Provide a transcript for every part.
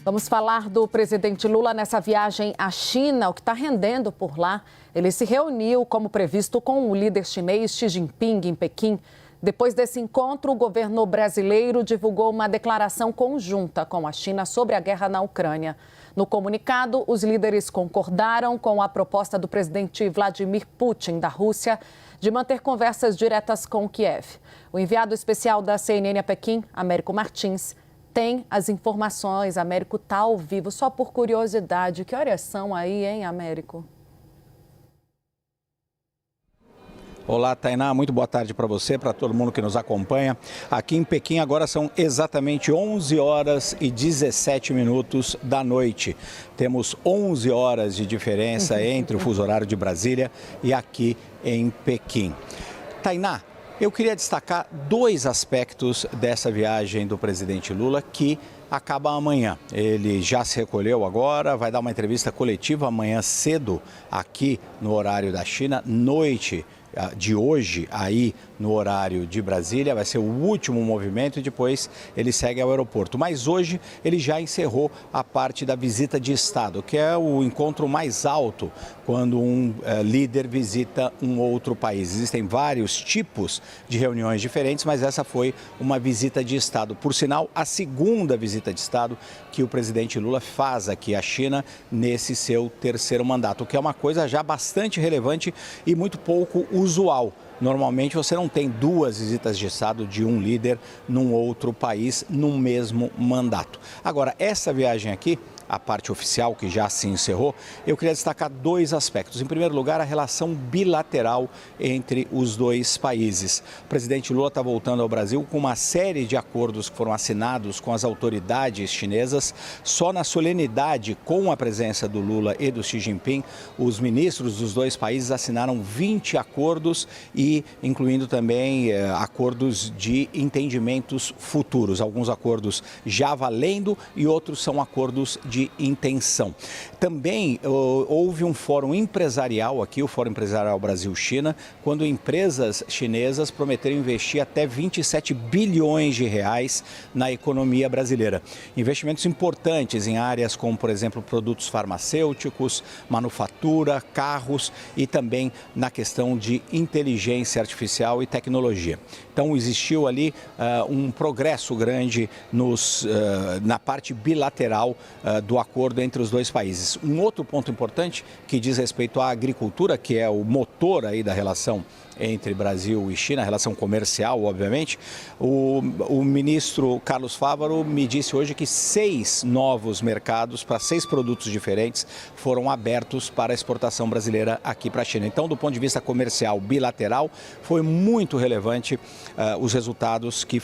Vamos falar do presidente Lula nessa viagem à China, o que está rendendo por lá. Ele se reuniu, como previsto, com o líder chinês Xi Jinping em Pequim. Depois desse encontro, o governo brasileiro divulgou uma declaração conjunta com a China sobre a guerra na Ucrânia. No comunicado, os líderes concordaram com a proposta do presidente Vladimir Putin, da Rússia, de manter conversas diretas com Kiev. O enviado especial da CNN a Pequim, Américo Martins, tem as informações. Américo está ao vivo. Só por curiosidade, que horas são aí, hein, Américo? Olá, Tainá, muito boa tarde para você, para todo mundo que nos acompanha. Aqui em Pequim agora são exatamente 11 horas e 17 minutos da noite. Temos 11 horas de diferença entre o fuso horário de Brasília e aqui em Pequim. Tainá, eu queria destacar dois aspectos dessa viagem do presidente Lula que acaba amanhã. Ele já se recolheu agora, vai dar uma entrevista coletiva amanhã cedo aqui no horário da China, noite de hoje, aí no horário de Brasília, vai ser o último movimento e depois ele segue ao aeroporto. Mas hoje ele já encerrou a parte da visita de Estado, que é o encontro mais alto quando um líder visita um outro país. Existem vários tipos de reuniões diferentes, mas essa foi uma visita de Estado. Por sinal, a segunda visita de Estado que o presidente Lula faz aqui à China nesse seu terceiro mandato, o que é uma coisa já bastante relevante e muito pouco usual. Normalmente você não tem duas visitas de Estado de um líder num outro país no mesmo mandato. Agora, essa viagem aqui, a parte oficial que já se encerrou, eu queria destacar dois aspectos. Em primeiro lugar, a relação bilateral entre os dois países. O presidente Lula está voltando ao Brasil com uma série de acordos que foram assinados com as autoridades chinesas. Só na solenidade, com a presença do Lula e do Xi Jinping, os ministros dos dois países assinaram 20 acordos e incluindo também acordos de entendimentos futuros. Alguns acordos já valendo e outros são acordos de intenção. Também houve um fórum empresarial aqui, o Fórum Empresarial Brasil-China, quando empresas chinesas prometeram investir até 27 bilhões de reais na economia brasileira. Investimentos importantes em áreas como, por exemplo, produtos farmacêuticos, manufatura, carros e também na questão de inteligência artificial e tecnologia. Então, existiu ali um progresso grande na parte bilateral do acordo entre os dois países. Um outro ponto importante que diz respeito à agricultura, que é o motor aí da relação entre Brasil e China, a relação comercial, obviamente. O ministro Carlos Fávaro me disse hoje que 6 novos mercados para 6 produtos diferentes foram abertos para a exportação brasileira aqui para a China. Então, do ponto de vista comercial bilateral, foi muito relevante os resultados que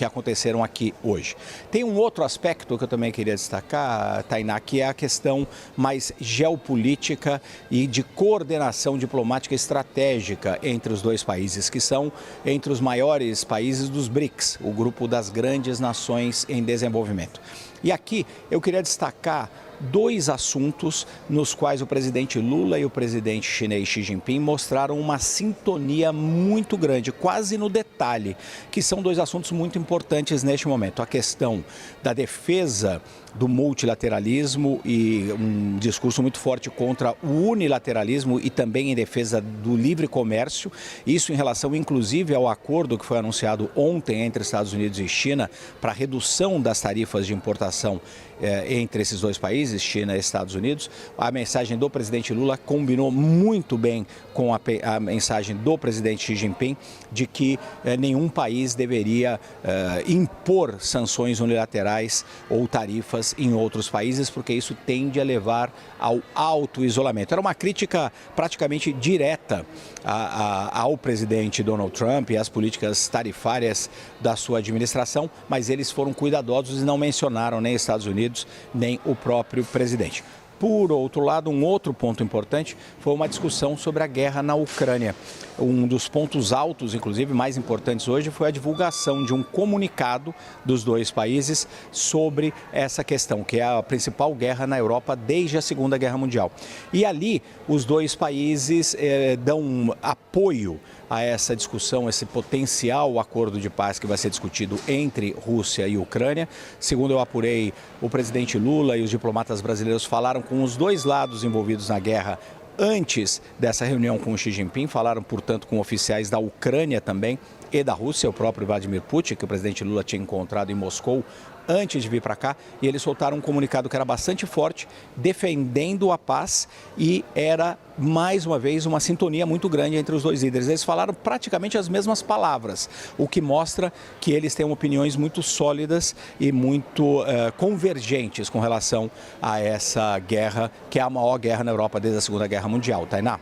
aconteceram aqui hoje. Tem um outro aspecto que eu também queria destacar, Tainá, que é a questão mais geopolítica e de coordenação diplomática estratégica entre os dois países, que são entre os maiores países dos BRICS, o grupo das grandes nações em desenvolvimento. E aqui eu queria destacar dois assuntos nos quais o presidente Lula e o presidente chinês Xi Jinping mostraram uma sintonia muito grande, quase no detalhe, que são dois assuntos muito importantes neste momento. A questão da defesa do multilateralismo e um discurso muito forte contra o unilateralismo e também em defesa do livre comércio. Isso em relação, inclusive, ao acordo que foi anunciado ontem entre Estados Unidos e China para a redução das tarifas de importação entre esses dois países, China e Estados Unidos. A mensagem do presidente Lula combinou muito bem com a mensagem do presidente Xi Jinping de que nenhum país deveria impor sanções unilaterais ou tarifas em outros países, porque isso tende a levar ao auto-isolamento. Era uma crítica praticamente direta ao presidente Donald Trump e às políticas tarifárias da sua administração, mas eles foram cuidadosos e não mencionaram nem Estados Unidos, nem o próprio presidente. Por outro lado, um outro ponto importante foi uma discussão sobre a guerra na Ucrânia. Um dos pontos altos, inclusive mais importantes hoje, foi a divulgação de um comunicado dos dois países sobre essa questão, que é a principal guerra na Europa desde a Segunda Guerra Mundial. E ali, os dois países dão apoio a essa discussão, esse potencial acordo de paz que vai ser discutido entre Rússia e Ucrânia. Segundo eu apurei, o presidente Lula e os diplomatas brasileiros falaram com os dois lados envolvidos na guerra antes dessa reunião com o Xi Jinping, falaram, portanto, com oficiais da Ucrânia também e da Rússia, o próprio Vladimir Putin, que o presidente Lula tinha encontrado em Moscou antes de vir para cá, e eles soltaram um comunicado que era bastante forte, defendendo a paz, e era, mais uma vez, uma sintonia muito grande entre os dois líderes. Eles falaram praticamente as mesmas palavras, o que mostra que eles têm opiniões muito sólidas e muito convergentes com relação a essa guerra, que é a maior guerra na Europa desde a Segunda Guerra Mundial. Tainá?